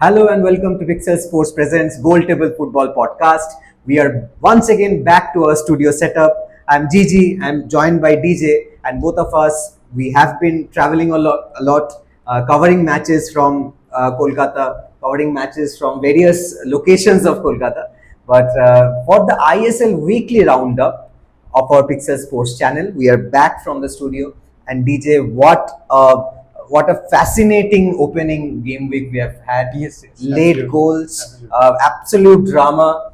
Hello and welcome to PixelSports presents Goal Table Football Podcast. We are once again back to our studio setup. I'm Gigi. I'm joined by DJ, and both of us we have been traveling a lot, covering matches from Kolkata, covering matches from various locations of Kolkata. But for the ISL weekly roundup of our PixelSports channel, we are back from the studio. And DJ, what a fascinating opening game week we have had. Yes, Late absolutely. goals, absolute drama.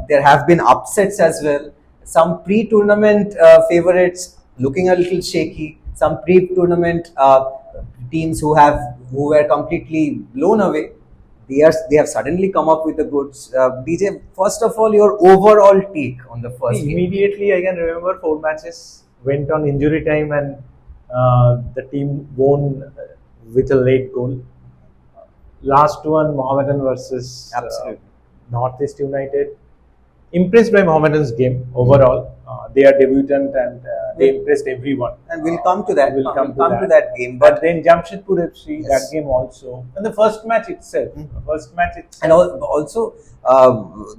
There have been upsets as well. Some pre-tournament favorites looking a little shaky. Some pre-tournament teams who were completely blown away. They have suddenly come up with the goods. DJ, first of all, your overall take on the first game. Immediately, I can remember 4 matches went on injury time and the team won with a late goal. Last one, Mohammedan versus Northeast United. Impressed by Mohammedan's game overall. They are debutant and they impressed everyone. And we'll come to that. We'll come to that game. But then Jamshedpur FC, Yes. that game also. And the first match itself. And also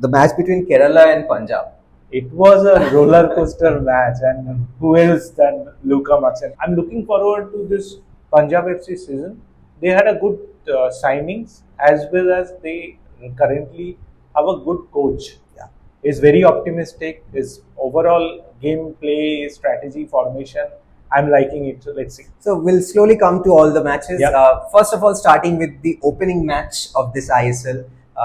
the match between Kerala and Punjab. It was a roller coaster match, and who else than Luka Matsen? I'm looking forward to this Punjab FC season. They had a good signings, as well as they currently have a good coach. Yeah. He's very optimistic. His overall gameplay, strategy, formation, I'm liking it. So let's see. So we'll slowly come to all the matches. Yep. First of all, starting with the opening match of this ISL.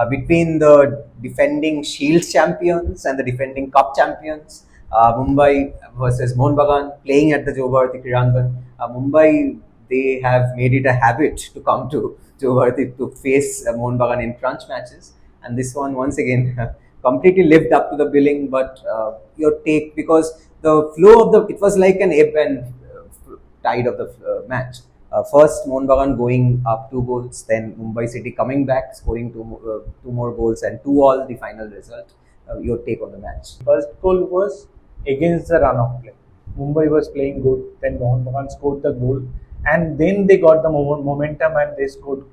Between the defending Shield champions and the defending Cup champions, Mumbai versus Mohun Bagan, playing at the Jobharti Kridangan. Mumbai, they have made it a habit to come to Jobharti to face Mohun Bagan in crunch matches, and this one once again completely lived up to the billing. But your take, because the flow of it was like an ebb and tide of the match. First, Mohun Bagan going up 2 goals, then Mumbai City coming back, scoring two more goals, and 2-2 the final result. Your take on the match? First goal was against the run of play. Mumbai was playing good, then Mohun Bagan scored the goal, and then they got the momentum and they scored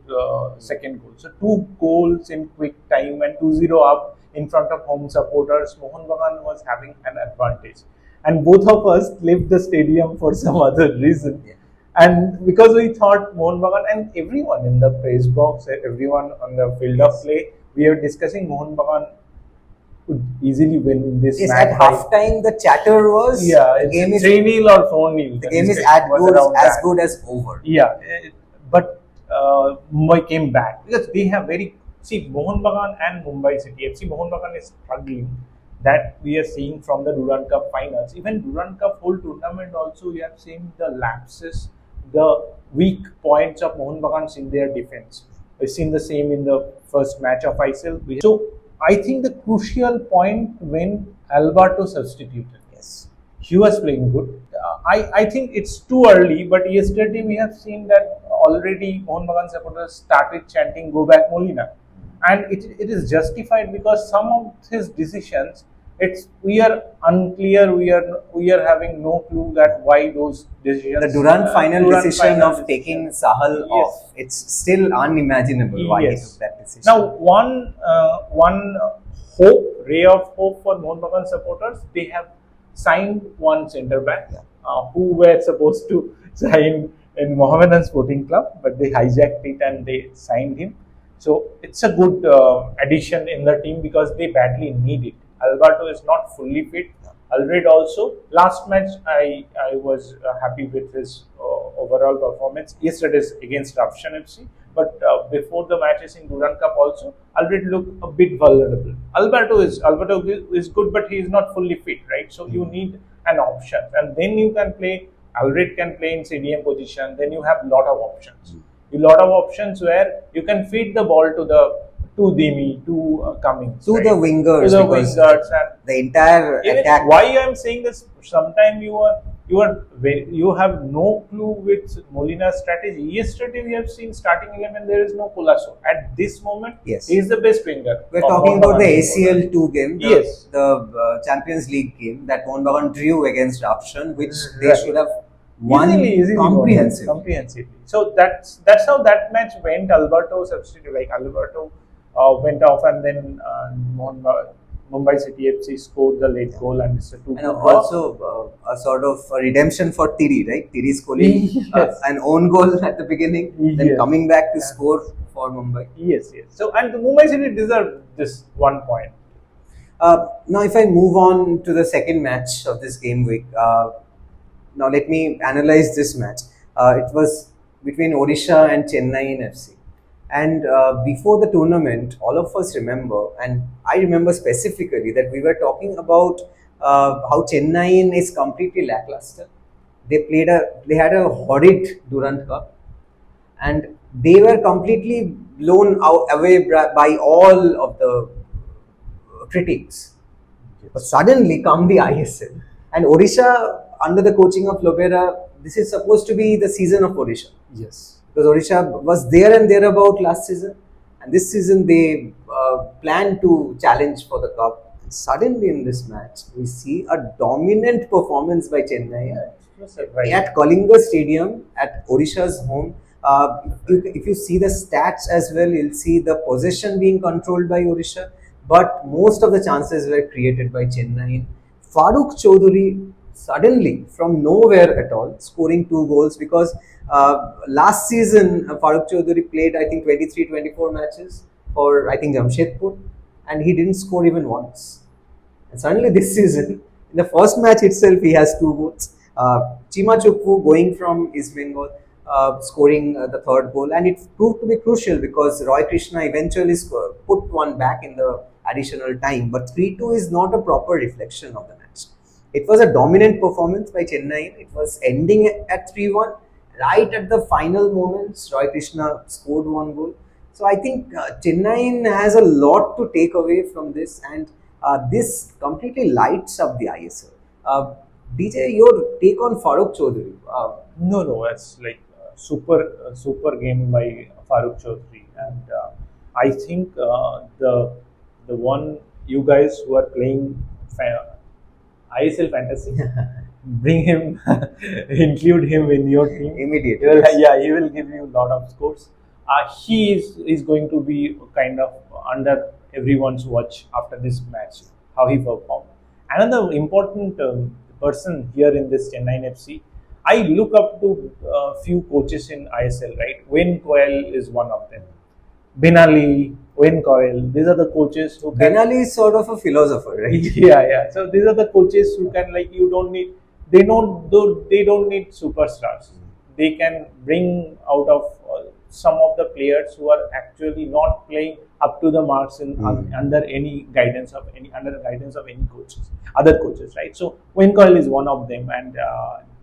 second goal. So 2 goals in quick time and 2-0 up in front of home supporters. Mohun Bagan was having an advantage, and both of us left the stadium for some other reason. Yeah. And because we thought Mohun Bagan, and everyone in the press box, everyone on the field of play, we are discussing Mohun Bagan could easily win this Yes, match. at halftime the chatter was The game is 3-0 or 4-0. The game is as good as over. Yeah, but Mumbai came back because they have Mohun Bagan and Mumbai City FC. Mohun Bagan is struggling. That we are seeing from the Durand Cup finals. Even Durand Cup whole tournament also, we have seen the lapses, the weak points of Mohun Bagan in their defense. We've seen the same in the first match of ISL. So I think the crucial point when Alberto substituted. Yes, He was playing good. I think it's too early, but yesterday we have seen that already Mohun Bagan supporters started chanting "Go back Molina," and it is justified because some of his decisions, we are unclear. We are having no clue that why those decisions. the Durand final decision of taking Saha off, it's still unimaginable why he took that decision. Now, one ray of hope for Mohun Bagan supporters, they have signed one centre back who were supposed to sign in Mohammedan Sporting Club, but they hijacked it and they signed him. So it's a good addition in the team because they badly need it. Alberto is not fully fit. Alred also. Last match, I was happy with his overall performance. Yesterday's against Rajasmita FC. But before the matches in Durand Cup also, Alred looked a bit vulnerable. Alberto is good, but he is not fully fit, right? So you need an option, and then you can play. Alred can play in CDM position. Then you have a lot of options. A lot of options where you can feed the ball to Demi, to Cummings, to right? the wingers, to the wingers, and the entire attack. Why I am saying this? Sometimes you have no clue with Molina's strategy. Yesterday we have seen starting 11. There is no Colasso at this moment. Yes, he is the best winger. We're talking about the ACL 2 game, the Champions League game that Mohun Bagan drew against Rajasmita, which they should have won Easily comprehensively. So that's how that match went. Alberto substitute, like Alberto went off, and then Mumbai City FC scored the late goal, and it's a 2. And also a sort of a redemption for Tiri, right? Tiri scoring an own goal at the beginning, then coming back to score for Mumbai. Yes. So, and the Mumbai City deserved this 1 point. Now, if I move on to the second match of this game week, now let me analyze this match. It was between Odisha and Chennaiyin FC. And before the tournament, all of us remember, and I remember specifically that we were talking about how Chennaiyin is completely lackluster. They had a horrid Durand Cup, and they were completely blown away by all of the critics. But suddenly come the ISL, and Odisha under the coaching of Lobera, this is supposed to be the season of Odisha. Yes. Because Odisha was there and thereabout last season, and this season they plan to challenge for the cup. And suddenly in this match, we see a dominant performance by Chennai at Kalinga Stadium at Odisha's home. If you see the stats as well, you'll see the possession being controlled by Odisha, but most of the chances were created by Chennai. Farooq Chaudhary suddenly from nowhere at all scoring 2 goals, because last season Farooq Chaudhary played I think 23-24 matches for I think Jamshedpur, and he didn't score even once. And suddenly this season, in the first match itself, he has 2 goals. Chima Chukwu going from East Bengal, scoring the 3rd goal, and it proved to be crucial because Roy Krishna eventually put one back in the additional time. But 3-2 is not a proper reflection of the match. It was a dominant performance by Chennai. It was ending at 3-1. Right at the final moments, Roy Krishna scored 1 goal. So I think Chennai has a lot to take away from this, and this completely lights up the ISL. DJ, your take on Farooq Chaudhary? No, it's like super game by Farooq Chaudhary, and I think the one you guys who are playing ISL fantasy, bring him, include him in your team immediately. He will give you a lot of scores. He is going to be kind of under everyone's watch after this match, how he performed. Another important person here in this Chennaiyin FC, I look up to a few coaches in ISL, right? Wayne Coyle is one of them. Benali, Wayne Coyle, these are the coaches who can... Benali is sort of a philosopher, right? Yeah. So these are the coaches who can, like, they don't need superstars. They can bring out of some of the players who are actually not playing up to the marks under any guidance of any other coaches, right? So Wayne Coyle is one of them, and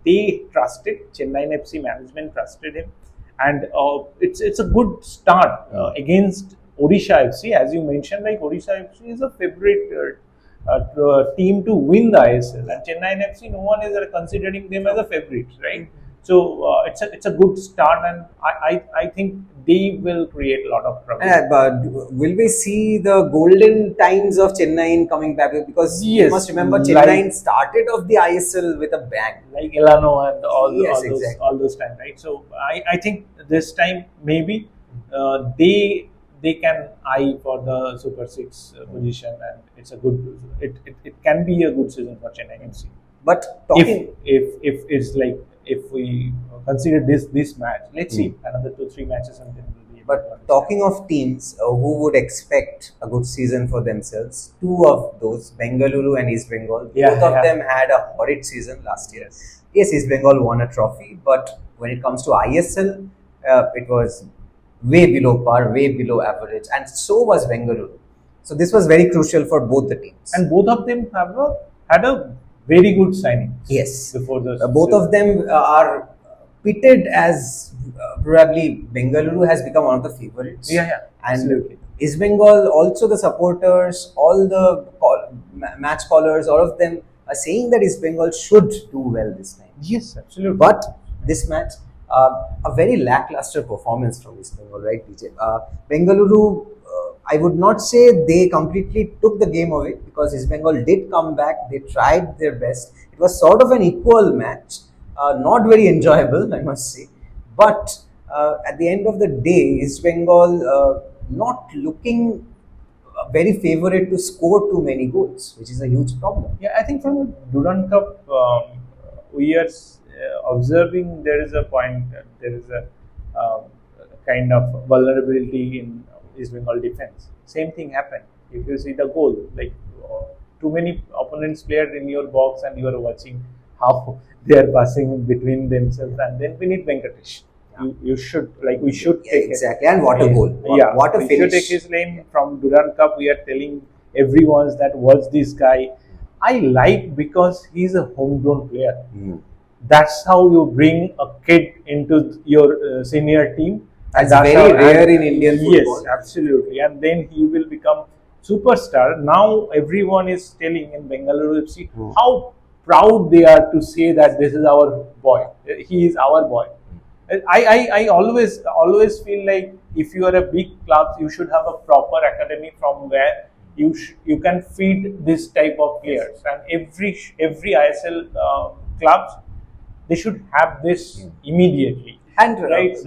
they trusted Chennaiyin FC management, trusted him, and it's a good start against Odisha FC, as you mentioned. Like, Odisha FC is a favorite team to win the ISL, and Chennaiyin FC, no one is considering them as a favorite, right? So it's a good start, and I think they will create a lot of trouble. But will we see the golden times of Chennai coming back? Because you must remember, Chennai started off the ISL with a bang, like Elano and all those time, right? So I think this time maybe they can eye for the Super 6 position, and it's a good. It can be a good season for Chennai FC. But if it's like, if we consider this match, let's see another 2-3 matches, and then we'll be able to talking of teams who would expect a good season for themselves, 2 of those, Bengaluru and East Bengal, both of them had a horrid season last year. Yes, East Bengal won a trophy, but when it comes to ISL, it was way below par, way below average, and so was Bengaluru. So this was very crucial for both the teams. And both of them had a very good signing. Yes. Before the both of them are pitted as probably Bengaluru has become one of the favorites. Yeah. And absolutely. East Bengal, also the supporters, all the match callers, all of them are saying that East Bengal should do well this time. Yes, absolutely. But this match, a very lackluster performance from East Bengal, right, DJ? Bengaluru, I would not say they completely took the game away, because East Bengal did come back. They tried their best. It was sort of an equal match. not very enjoyable, I must say. But at the end of the day, East Bengal not looking very favorite to score too many goals, which is a huge problem. Yeah, I think from the Durand Cup, we are observing there is a point, there is a kind of vulnerability in East Bengal defense. Same thing happened. If you see the goal, like too many opponents players in your box, and you are watching how they are passing between themselves, and then we need Venkatesh. You should, like, we should take exactly, and what a goal! What a we finish! should take his name from Durand Cup. We are telling everyone that watch this guy. I like because he's a homegrown player. That's how you bring a kid into your senior team. That's very rare in Indian football. Yes, absolutely. And then he will become superstar. Now everyone is telling in Bengaluru FC how proud they are to say that this is our boy. He is our boy. I always feel like if you are a big club, you should have a proper academy from where you can feed this type of players. And every ISL clubs, they should have this immediately. And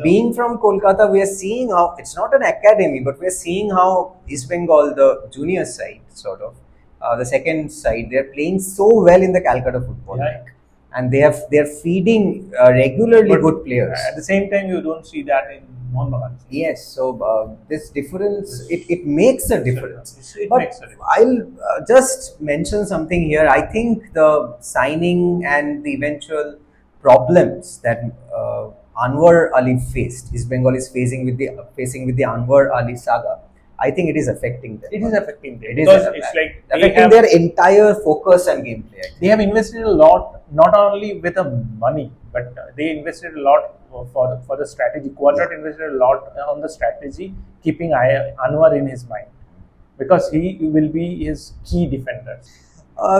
being from Kolkata, we are seeing how it's not an academy, but we are seeing how East Bengal, the junior side, sort of the second side, they are playing so well in the Calcutta Football League. And they are feeding regularly good players. At the same time, you don't see that in Mohun. Yes, so this difference, it makes a difference. It but makes a difference. I'll just mention something here. I think the signing and the eventual problems that Anwar Ali faced, East Bengal is facing with the Anwar Ali saga, I think it is affecting them. It is affecting them. Because it's like affecting their entire focus and gameplay. They have invested a lot, not only with the money, but they invested a lot for the strategy. Quadrat invested a lot on the strategy, keeping Anwar in his mind, because he will be his key defender.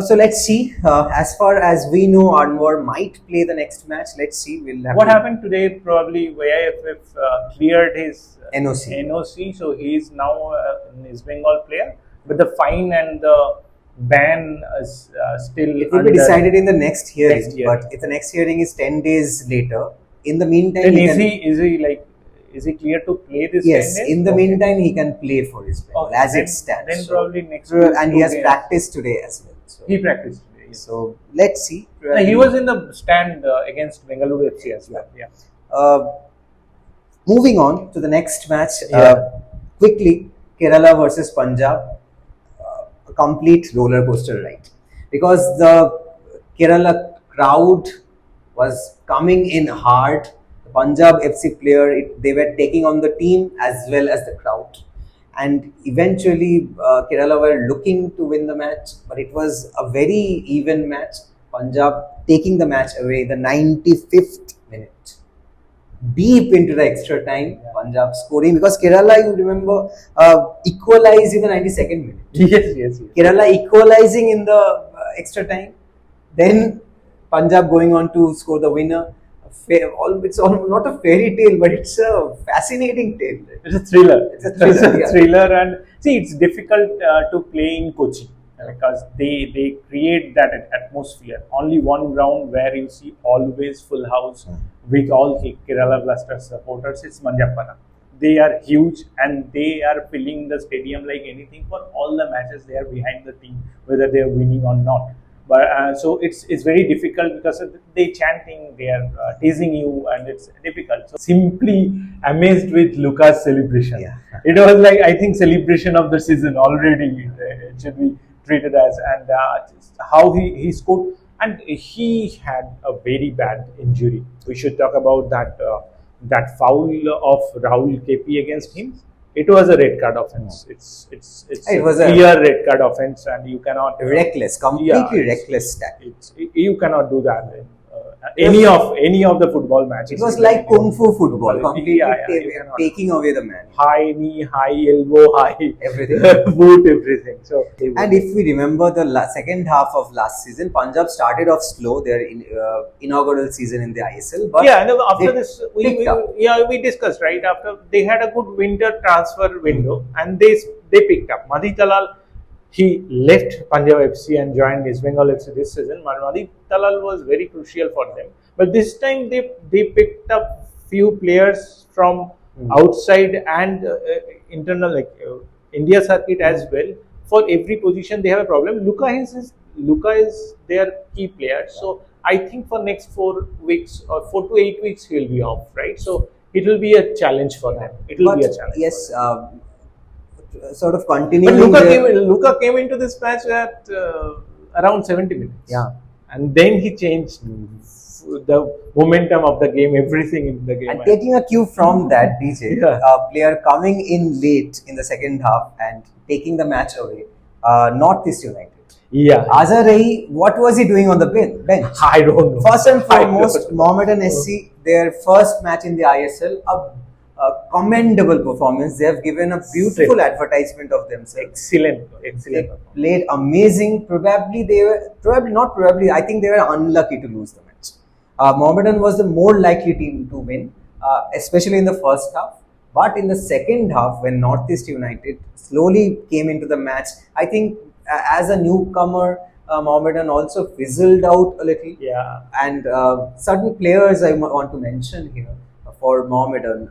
So let's see. As far as we know, Anwar might play the next match. Let's see. We'll have what happened today? Probably VIFF cleared his NOC, so he is now an East Bengal player. But the fine and the ban is still. It will be decided in the next hearing. But if the next hearing is 10 days later, in the meantime, then is he clear to play this? Yes. In the meantime, he can play for East Bengal as it stands. Then probably next. And he has practiced today as well. So. He practiced today. Yes. So let's see. He was in the stand against Bengaluru FC as well. Yeah. Moving on to the next match. Quickly, Kerala versus Punjab. A complete roller coaster ride, because the Kerala crowd was coming in hard. The Punjab FC player, they were taking on the team as well as the crowd. And eventually, Kerala were looking to win the match, but it was a very even match. Punjab taking the match away the 95th minute. Deep into the extra time, Punjab scoring, because Kerala, you remember, equalized in the 92nd minute. Yes. Kerala equalizing in the extra time. Then Punjab going on to score the winner. It's not a fairy tale, but it's a fascinating tale. It's a thriller. It's a thriller, and see, it's difficult to play in Kochi because they create that atmosphere. Only one ground where you see always full house with all Kerala Blasters supporters. It's Manjapara. They are huge and they are filling the stadium like anything for all the matches. They are behind the team, whether they are winning or not. But so it's very difficult because they chanting, they are teasing you, and it's difficult. So simply amazed with Luka's celebration. Yeah. It was like, I think, celebration of the season already. It should be treated as, and how he scored, and he had a very bad injury. We should talk about that foul of Rahul KP against him. It was a red card offense. It's a clear red card offense, and you cannot completely reckless tackle. You cannot do that in any of the football matches. It was like kung fu football, completely taking away the man. High knee, high elbow, high everything, boot, everything. So, and if we remember the second half of last season, Punjab started off slow. Their inaugural season in the ISL, but after this, we discussed right after they had a good winter transfer window, and they picked up Madhi Talal. He left Punjab FC and joined East Bengal FC this season. Madhi Talal was very crucial for them. But this time they picked up few players from outside and internal, like India circuit as well. For every position they have a problem. Luka is their key player. So I think for next 4 weeks or 4 to 8 weeks he will be off, right? So it will be a challenge for them. It will be a challenge. Yes, sort of But continuing. Luka came into this match at around 70 minutes. Yeah. And then he changed the momentum of the game, everything in the game. And taking a cue from that, DJ, Yeah. a player coming in late in the second half and taking the match away, Northeast United. Yeah. Azarei, what was he doing on the bench? I don't know. First and I don't foremost, know. Mohammedan SC, their first match in the ISL, a commendable performance. They have given a beautiful advertisement of themselves. Excellent. They played amazing. I think they were unlucky to lose the match. Mohammedan was the more likely team to win, especially in the first half. But in the second half, when Northeast United slowly came into the match, I think as a newcomer, Mohammedan also fizzled out a little. Yeah. And certain players I want to mention here for Mohammedan,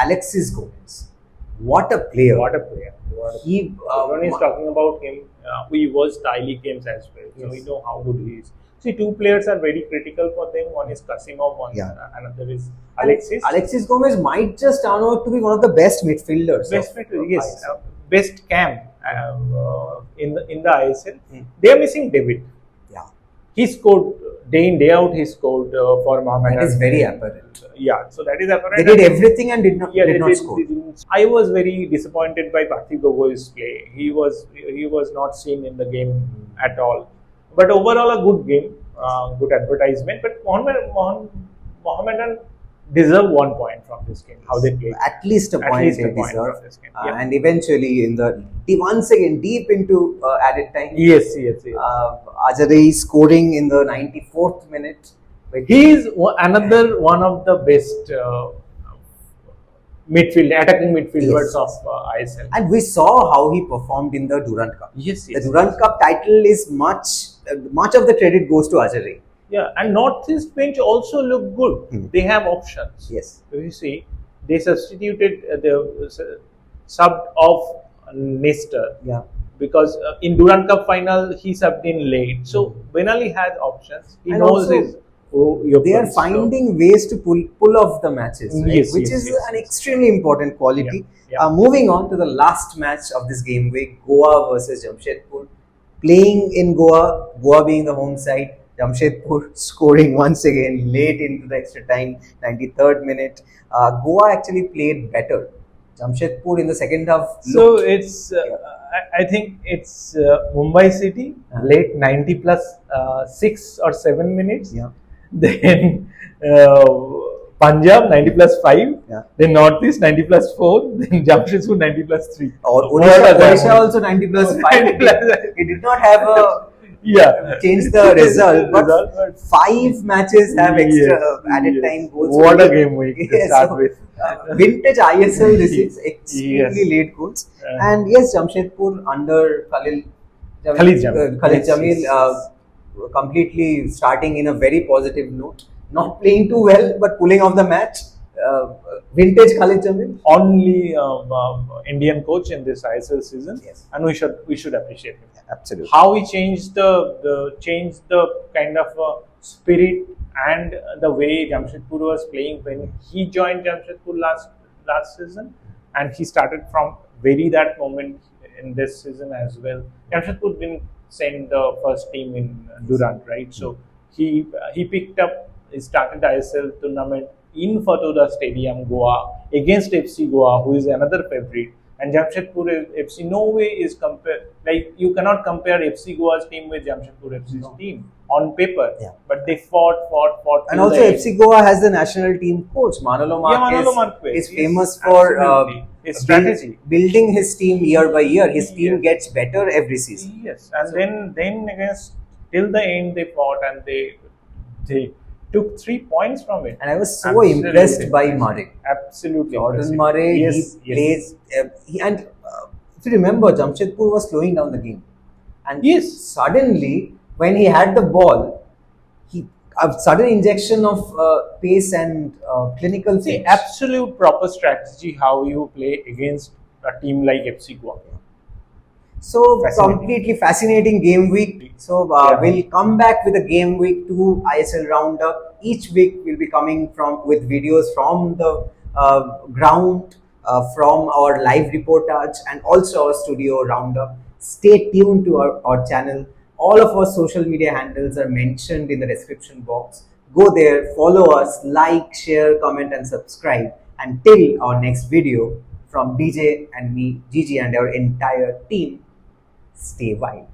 Alexis Gomez. What a player! What a player. He, Everyone is talking about him. He was Thai games as well. So Yes. we know how good he is. See, two players are very critical for them. One is Kasimov, another is Alexis. Alexis Gomez might just turn out to be one of the best midfielders. Best of, midfielder, yes. ISL. Best cam in the ISL. They are missing David. Yeah, He scored day in, day out. He scored for Mohammedan. that is very apparent. Yeah, so that is apparent. They did everything and did not score. I was very disappointed by Parthiv Gogoi's play. He was not seen in the game at all. But overall, a good game, good advertisement. But Mohammedan deserve 1 point from this game. How they played. At least a point least they a point deserve. from this game, yeah. And eventually, once again, deep into added time, Yes. Azarei scoring in the 94th minute. He is another one of the best attacking midfielders Yes. of ISL. And we saw how he performed in the Durand Cup. Yes. The Durand Cup title is much of the credit goes to Azarei. Yeah, and Northeast bench also look good. They have options. Yes. You see, they substituted subbed off Nestor. Yeah. Because in Durand Cup final he subbed in late. So Benali has options. He And knows also, his. They are finding ways to pull off the matches, right? Yes, which yes, is yes. an extremely important quality. Yeah. Moving on to the last match of this game week, Goa versus Jamshedpur. Playing in Goa being the home side, Jamshedpur scoring once again late into the extra time, 93rd minute. Goa actually played better. Jamshedpur in the second half. So it's, I think it's Mumbai City, late 90 plus 6 or 7 minutes. Yeah. Then Punjab 90 plus 5. Yeah. Then Northeast 90 plus 4. Then Jamshedpur 90 plus 3. Or What a Odisha game. also 90 plus 5. It did not have a change the result, but 5 matches have extra added time goals. What a game week to Yes, start so, with. Vintage ISL, this is extremely Yes. late goals. And yes, Jamshedpur under Khalid Jamil, completely starting in a very positive note. Not playing too well, but pulling off the match. Vintage Khalid Jamil. Only Indian coach in this ISL season, Yes. and we should appreciate him. Absolutely. How he changed the kind of spirit and the way Jamshedpur was playing when he joined Jamshedpur last season, and he started from that moment in this season as well. Jamshedpur didn't send the first team in Durand, right? So he picked up. He started the ISL tournament in Fatoda Stadium, Goa, against FC Goa, who is another favorite. And Jamshedpur FC, no way is compared. Like, you cannot compare FC Goa's team with Jamshedpur FC's team on paper. Yeah. But they fought. And till also, the end. FC Goa has the national team coach. Manolo Marquez is famous for his strategy. building his team year by year. His team gets better every season. Yes, and then against till the end they fought and they took 3 points from it. And I was so impressed by Murray. Absolutely, Jordan impressive. Murray, Yes, he plays. If you remember, Jamshedpur was slowing down the game. And Yes. suddenly, when he had the ball, a sudden injection of pace and clinical See, edge. absolute proper strategy how you play against a team like FC Goa. So Fascinating. completely fascinating game week. So Yeah. we'll come back with a game week 2 ISL roundup. Each week we'll be coming from with videos from the ground, from our live reportage, and also our studio roundup. Stay tuned to our channel. All of our social media handles are mentioned in the description box. Go there, follow us, like, share, comment, and subscribe. Until our next video, from DJ and me, Gigi, and our entire team, stay wild.